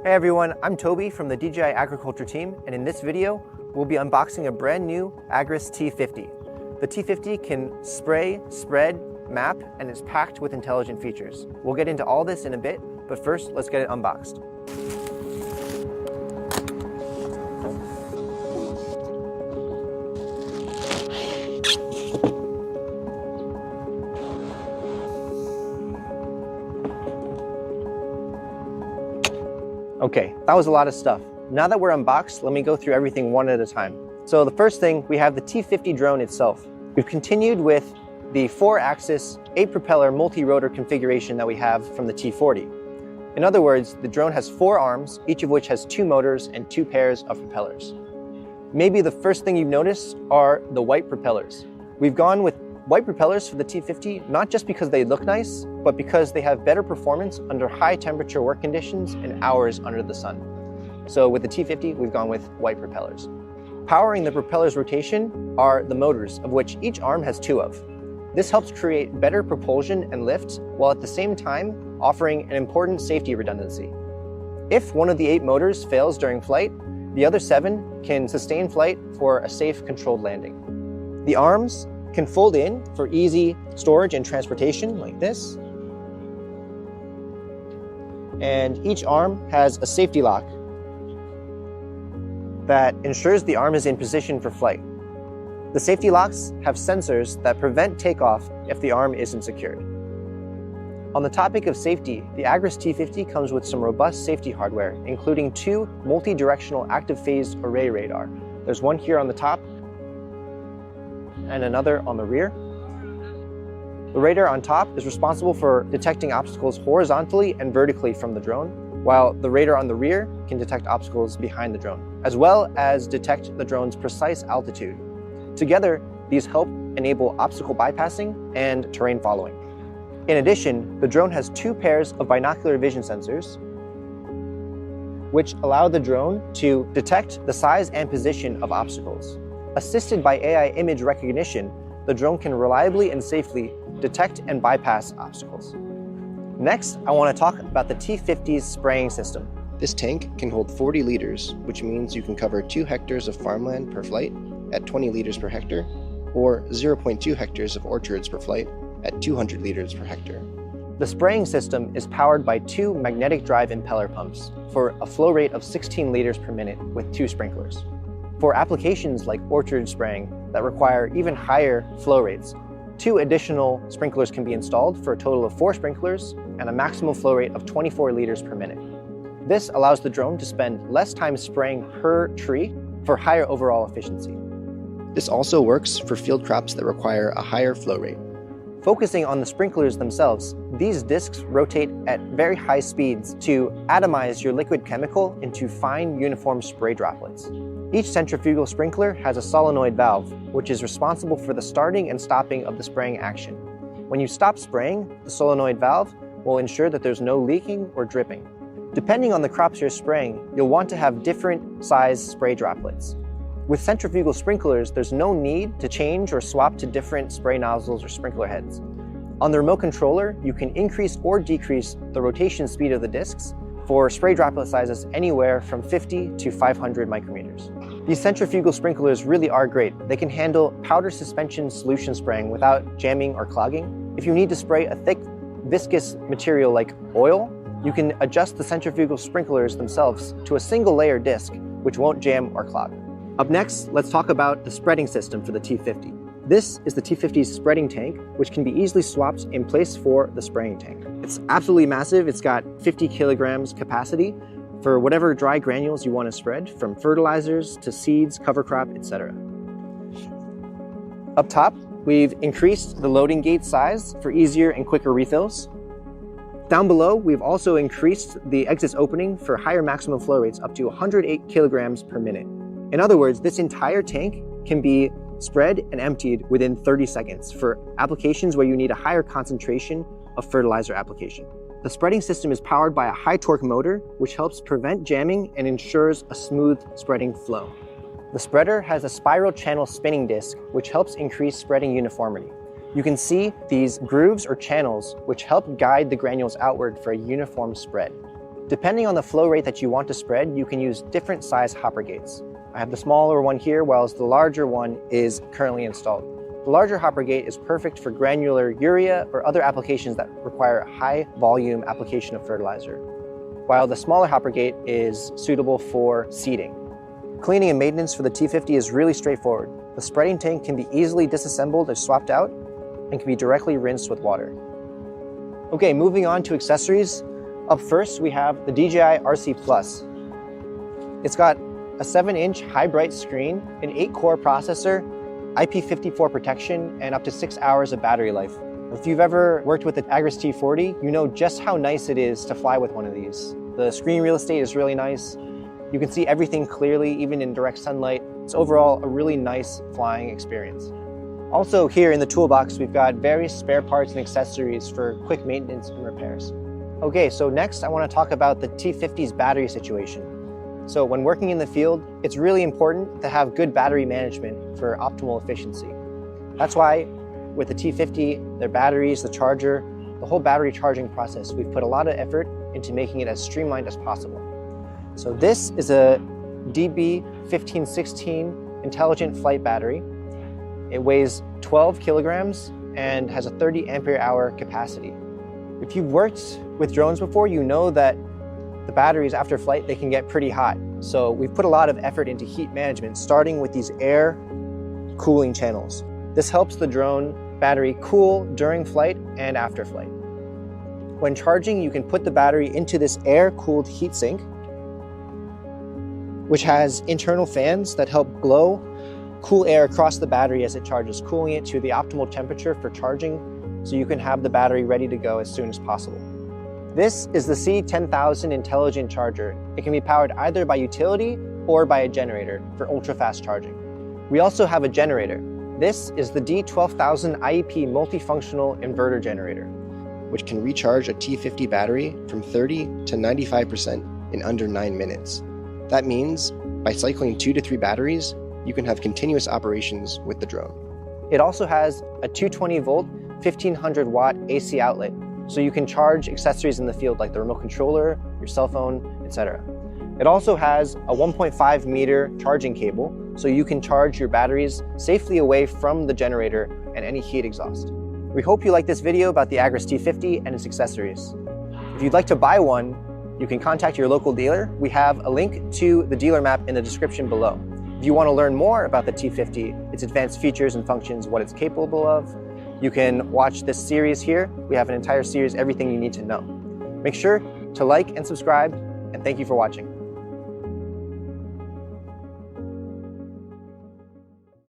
Hey everyone, I'm Toby from the DJI Agriculture team, and in this video, we'll be unboxing a brand new Agras T50. The T50 can spray, spread, map, and is packed with intelligent features. We'll get into all this in a bit, but first, let's get it unboxed. Okay, that was a lot of stuff. Now that we're unboxed, let me go through everything one at a time. So the first thing, we have the T50 drone itself. We've continued with the 4-axis, 8-propeller multi-rotor configuration that we have from the T40. In other words, the drone has 4 arms, each of which has 2 motors and 2 pairs of propellers. Maybe the first thing you've noticed are the white propellers. We've gone with white propellers for the T50, not just because they look nice, but because they have better performance under high temperature work conditions and hours under the sun. So with the T50, we've gone with white propellers. Powering the propeller's rotation are the motors, of which each arm has 2 of. This helps create better propulsion and lift, while at the same time offering an important safety redundancy. If one of the 8 motors fails during flight, the other 7 can sustain flight for a safe, controlled landing. The arms can fold in for easy storage and transportation like this. And each arm has a safety lock that ensures the arm is in position for flight. The safety locks have sensors that prevent takeoff if the arm isn't secured. On the topic of safety, the Agras T50 comes with some robust safety hardware, including 2 multi-directional active phase array radar. There's one here on the top and another on the rear. The radar on top is responsible for detecting obstacles horizontally and vertically from the drone, while the radar on the rear can detect obstacles behind the drone, as well as detect the drone's precise altitude. Together, these help enable obstacle bypassing and terrain following. In addition, the drone has 2 pairs of binocular vision sensors, which allow the drone to detect the size and position of obstacles. Assisted by AI image recognition, the drone can reliably and safely detect and bypass obstacles. Next, I want to talk about the T50's spraying system. This tank can hold 40 liters, which means you can cover 2 hectares of farmland per flight at 20 liters per hectare, or 0.2 hectares of orchards per flight at 200 liters per hectare. The spraying system is powered by 2 magnetic drive impeller pumps for a flow rate of 16 liters per minute with 2 sprinklers. For applications like orchard spraying that require even higher flow rates, 2 additional sprinklers can be installed for a total of 4 sprinklers and a maximum flow rate of 24 liters per minute. This allows the drone to spend less time spraying per tree for higher overall efficiency. This also works for field crops that require a higher flow rate. Focusing on the sprinklers themselves, these discs rotate at very high speeds to atomize your liquid chemical into fine, uniform spray droplets. Each centrifugal sprinkler has a solenoid valve, which is responsible for the starting and stopping of the spraying action. When you stop spraying, the solenoid valve will ensure that there's no leaking or dripping. Depending on the crops you're spraying, you'll want to have different size spray droplets. With centrifugal sprinklers, there's no need to change or swap to different spray nozzles or sprinkler heads. On the remote controller, you can increase or decrease the rotation speed of the discs for spray droplet sizes anywhere from 50 to 500 micrometers. These centrifugal sprinklers really are great. They can handle powder suspension solution spraying without jamming or clogging. If you need to spray a thick, viscous material like oil, you can adjust the centrifugal sprinklers themselves to a single layer disc, which won't jam or clog. Up next, let's talk about the spreading system for the T50. This is the T50's spreading tank, which can be easily swapped in place for the spraying tank. It's absolutely massive. It's got 50 kilograms capacity for whatever dry granules you want to spread, from fertilizers to seeds, cover crop, etc. Up top, we've increased the loading gate size for easier and quicker refills. Down below, we've also increased the exit opening for higher maximum flow rates up to 108 kilograms per minute. In other words, this entire tank can be spread and emptied within 30 seconds for applications where you need a higher concentration of fertilizer application. The spreading system is powered by a high torque motor, which helps prevent jamming and ensures a smooth spreading flow. The spreader has a spiral channel spinning disc, which helps increase spreading uniformity. You can see these grooves or channels, which help guide the granules outward for a uniform spread. Depending on the flow rate that you want to spread, you can use different size hopper gates. I have the smaller one here, whilst the larger one is currently installed. The larger hopper gate is perfect for granular urea or other applications that require high volume application of fertilizer, while the smaller hopper gate is suitable for seeding. Cleaning and maintenance for the T50 is really straightforward. The spreading tank can be easily disassembled or swapped out and can be directly rinsed with water. Okay, moving on to accessories. Up first, we have the DJI RC Plus. It's got a 7-inch high bright screen, an 8-core processor, IP54 protection, and up to 6 hours of battery life. If you've ever worked with the Agras T50, you know just how nice it is to fly with one of these. The screen real estate is really nice. You can see everything clearly, even in direct sunlight. It's overall a really nice flying experience. Also here in the toolbox, we've got various spare parts and accessories for quick maintenance and repairs. Okay, so next I want to talk about the T50's battery situation. So when working in the field, it's really important to have good battery management for optimal efficiency. That's why with the T50, their batteries, the charger, the whole battery charging process, we've put a lot of effort into making it as streamlined as possible. So this is a DB1516 intelligent flight battery. It weighs 12 kilograms and has a 30 ampere hour capacity. If you've worked with drones before, you know that the batteries after flight, they can get pretty hot. So we've put a lot of effort into heat management, starting with these air cooling channels. This helps the drone battery cool during flight and after flight. When charging, you can put the battery into this air-cooled heatsink, which has internal fans that help blow cool air across the battery as it charges, cooling it to the optimal temperature for charging so you can have the battery ready to go as soon as possible. This is the C10000 intelligent charger. It can be powered either by utility or by a generator for ultra-fast charging. We also have a generator. This is the D12000 IEP multifunctional inverter generator, which can recharge a T50 battery from 30 to 95% in under 9 minutes. That means by cycling 2 to 3 batteries, you can have continuous operations with the drone. It also has a 220 volt, 1500 watt AC outlet, so you can charge accessories in the field like the remote controller, your cell phone, etc. It also has a 1.5 meter charging cable, so you can charge your batteries safely away from the generator and any heat exhaust. We hope you like this video about the Agras T50 and its accessories. If you'd like to buy one, you can contact your local dealer. We have a link to the dealer map in the description below. If you want to learn more about the T50, its advanced features and functions, what it's capable of, you can watch this series here. We have an entire series, everything you need to know. Make sure to like and subscribe, and thank you for watching.